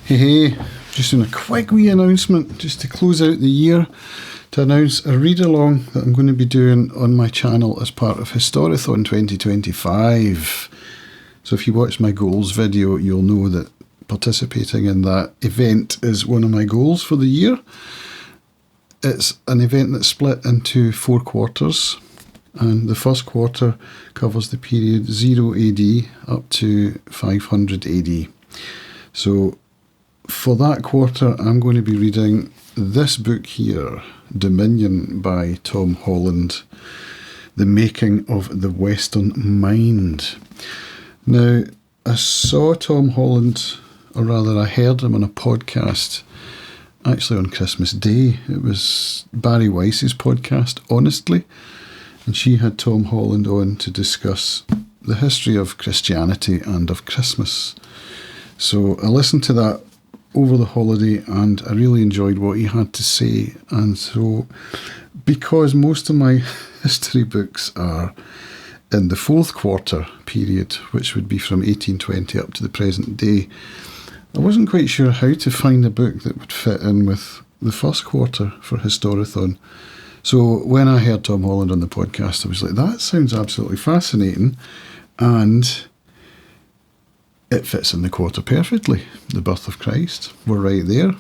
Hey, just doing a quick wee announcement just to close out the year, to announce a read-along that I'm going to be doing on my channel as part of Historathon 2025. So if you watch my goals video, you'll know that participating in that event is one of my goals for the year. It's an event that's split into 4 quarters, and the first quarter covers the period 0 AD up to 500 AD. So for that quarter, I'm going to be reading this book here, Dominion by Tom Holland, The Making of the Western Mind. Now, I saw Tom Holland, or rather I heard him on a podcast, actually on Christmas Day. It was Barry Weiss's podcast, Honestly, and she had Tom Holland on to discuss the history of Christianity and of Christmas. So I listened to that over the holiday and I really enjoyed what he had to say. And so, because most of my history books are in the 4th quarter period, which would be from 1820 up to the present day, I wasn't quite sure how to find a book that would fit in with the 1st quarter for Historathon. So when I heard Tom Holland on the podcast, I was like, that sounds absolutely fascinating, and it fits in the quarter perfectly. The birth of Christ, we're right there.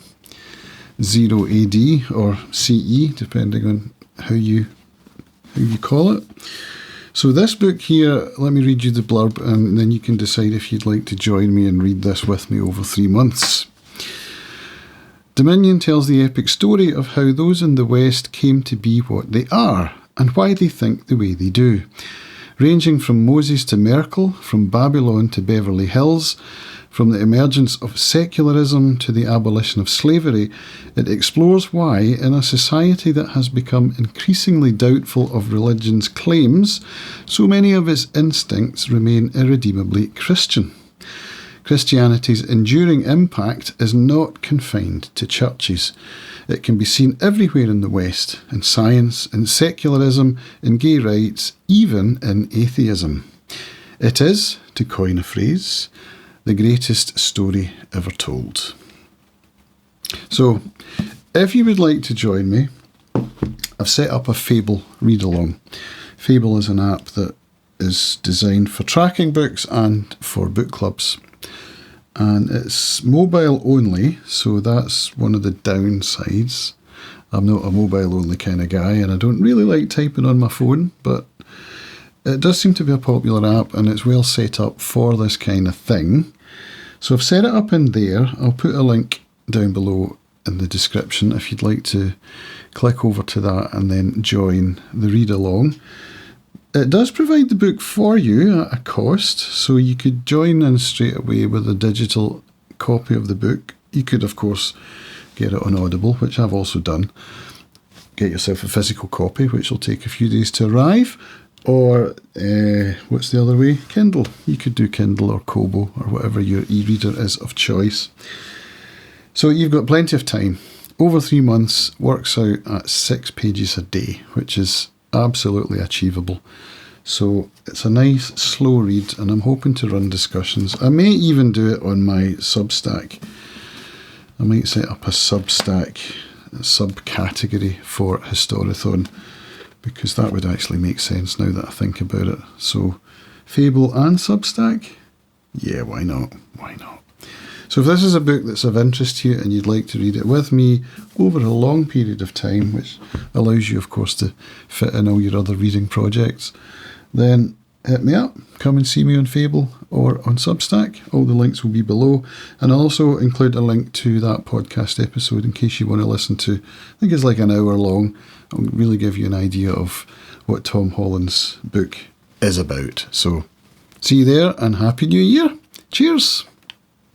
0 AD or CE, depending on how you call it. So this book here, let me read you the blurb and then you can decide if you'd like to join me and read this with me over 3 months. Dominion tells the epic story of how those in the West came to be what they are and why they think the way they do. Ranging from Moses to Merkel, from Babylon to Beverly Hills, from the emergence of secularism to the abolition of slavery, it explores why, in a society that has become increasingly doubtful of religion's claims, so many of its instincts remain irredeemably Christian. Christianity's enduring impact is not confined to churches. It can be seen everywhere in the West, in science, in secularism, in gay rights, even in atheism. It is, to coin a phrase, the greatest story ever told. So, if you would like to join me, I've set up a Fable read-along. Fable is an app that is designed for tracking books and for book clubs. And it's mobile only, so that's one of the downsides. I'm not a mobile only kind of guy, and I don't really like typing on my phone, but it does seem to be a popular app and it's well set up for this kind of thing. So I've set it up in there. I'll put a link down below in the description if you'd like to click over to that and then join the read along. It does provide the book for you at a cost, so you could join in straight away with a digital copy of the book. You could, of course, get it on Audible, which I've also done. Get yourself a physical copy, which will take a few days to arrive. Or, what's the other way? Kindle. You could do Kindle or Kobo or whatever your e-reader is of choice. So you've got plenty of time. Over 3 months, works out at 6 pages a day, which is absolutely achievable. So it's a nice slow read and I'm hoping to run discussions. I may even do it on my Substack. I might set up a Substack subcategory for Historathon, because that would actually make sense now that I think about it. So Fable and Substack? Yeah, why not? Why not? So if this is a book that's of interest to you and you'd like to read it with me over a long period of time, which allows you, of course, to fit in all your other reading projects, then hit me up. Come and see me on Fable or on Substack. All the links will be below. And I'll also include a link to that podcast episode in case you want to listen to, I think it's like an hour long. It'll really give you an idea of what Tom Holland's book is about. So see you there and Happy New Year. Cheers.